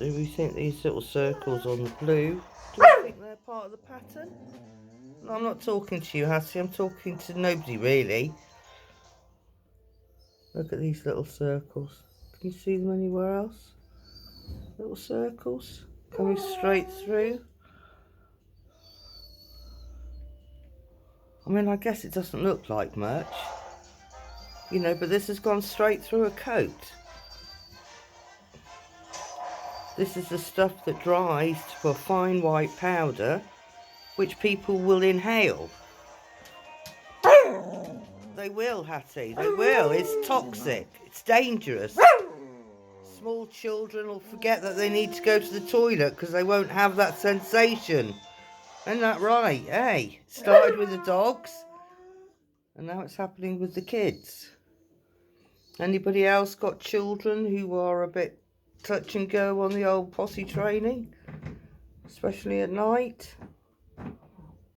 Do we think these little circles on the blue, do we think they're part of the pattern? No, I'm not talking to you, Hattie. I'm talking to nobody, really. Look at these little circles. Can you see them anywhere else? Little circles coming straight through. I mean, I guess it doesn't look like much, you know, but this has gone straight through a coat. This is the stuff that dries to a fine white powder, which people will inhale. They will, Hattie, they will. It's toxic. It's dangerous. Small children will forget that they need to go to the toilet because they won't have that sensation. Isn't that right? Hey, it started with the dogs and now it's happening with the kids. Anybody else got children who are a bit touch and go on the old potty training? Especially at night?